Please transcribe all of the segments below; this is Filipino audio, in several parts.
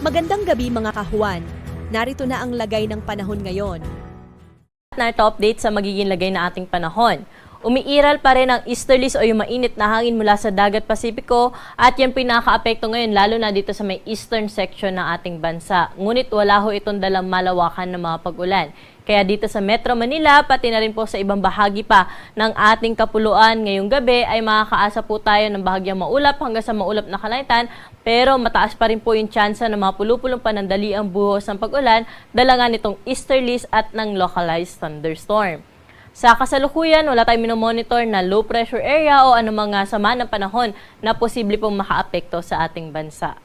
Magandang gabi mga kahuan. Narito na ang lagay ng panahon ngayon. Narito update sa magiging lagay na ating panahon. Umiiral pa rin ang easterlies o yung mainit na hangin mula sa dagat Pasipiko at yan pinaka-apekto ngayon lalo na dito sa may eastern section ng ating bansa. Ngunit wala ho itong dalang malawakan ng mga pag-ulan. Kaya dito sa Metro Manila, pati na rin po sa ibang bahagi pa ng ating kapuluan ngayong gabi ay makakaasa po tayo ng bahagyang maulap hanggang sa maulap na kalangitan, pero mataas pa rin po yung tsansa ng mga pulupulong panandaliang buhos ng pag-ulan dala nga nitong easterlies at ng localized thunderstorm. Sa kasalukuyan, wala tayong minomonitor na low pressure area o anumang sama ng panahon na posible pong makaapekto sa ating bansa.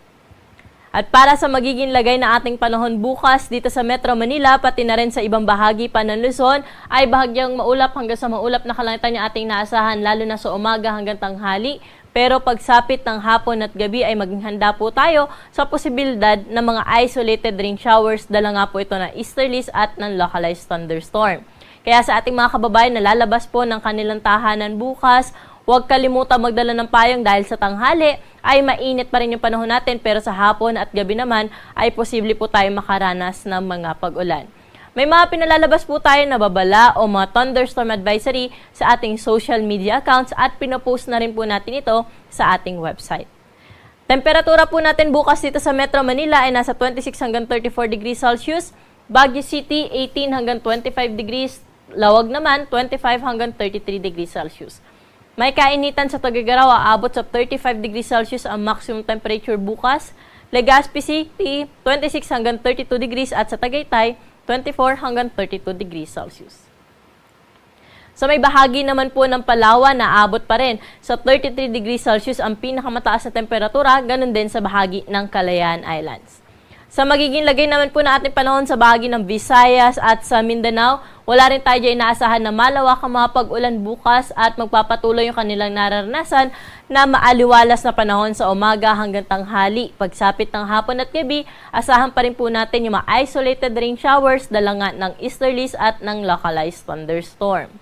At para sa magiging lagay na ating panahon bukas dito sa Metro Manila, pati na rin sa ibang bahagi pa ng Luzon, ay bahagyang maulap hanggang sa maulap na kalangitan yung ating naasahan lalo na sa umaga hanggang tanghali. Pero pagsapit ng hapon at gabi ay maging handa po tayo sa posibilidad ng mga isolated rain showers, dala nga po ito na easterlies at ng localized thunderstorm. Kaya sa ating mga kababayan na lalabas po ng kanilang tahanan bukas, huwag kalimutan magdala ng payong dahil sa tanghali ay mainit pa rin yung panahon natin, pero sa hapon at gabi naman ay posible po tayo makaranas ng mga pag-ulan. May mga pinalalabas po tayo na babala o mga thunderstorm advisory sa ating social media accounts at pinopost na rin po natin ito sa ating website. Temperatura po natin bukas dito sa Metro Manila ay nasa 26 hanggang 34 degrees Celsius, Baguio City 18 hanggang 25 degrees, Lawag naman 25 hanggang 33 degrees Celsius. May kainitan sa Tuguegarao, aabot sa 35 degrees Celsius ang maximum temperature bukas. Legazpi City, 26 hanggang 32 degrees at sa Tagaytay, 24 hanggang 32 degrees Celsius. Sa may bahagi naman po ng Palawan, naabot pa rin sa 33 degrees Celsius ang pinakamataas na temperatura, ganun din sa bahagi ng Kalayaan Islands. Sa magiging lagay naman po na ating panahon sa bahagi ng Visayas at sa Mindanao, wala rin tayo dyan inaasahan na malawakang mga pag-ulan bukas at magpapatuloy yung kanilang nararanasan na maaliwalas na panahon sa umaga hanggang tanghali. Pagsapit ng hapon at gabi, asahan pa rin po natin yung mga isolated rain showers, dala nga ng easterlies at ng localized thunderstorm.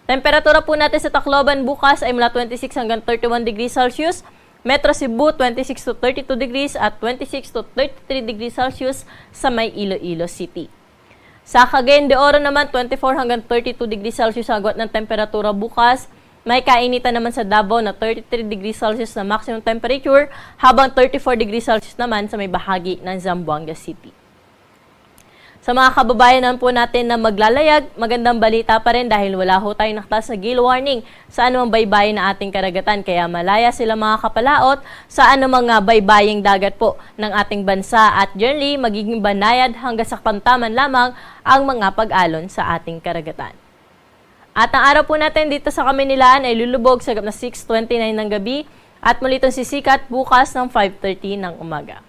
Temperatura po natin sa Tacloban bukas ay mula 26 hanggang 31 degrees Celsius, Metro Cebu, 26 to 32 degrees at 26 to 33 degrees Celsius sa may Iloilo City. Sa Cagayan de Oro naman, 24 hanggang 32 degrees Celsius ang agwat ng temperatura bukas. May kainitan naman sa Davao na 33 degrees Celsius na maximum temperature, habang 34 degrees Celsius naman sa may bahagi ng Zamboanga City. Sa mga kababayan naman po natin na maglalayag, magandang balita pa rin dahil wala ho tayong nakatas na gale warning sa anumang baybayin na ating karagatan. Kaya malaya sila mga kapalaot sa anumang baybaying dagat po ng ating bansa at generally magiging banayad hanggang sa pantaman lamang ang mga pag-alon sa ating karagatan. At ang araw po natin dito sa Kamaynilaan ay lulubog sa 6:29 ng gabi at muli itong sisikat bukas ng 5:30 ng umaga.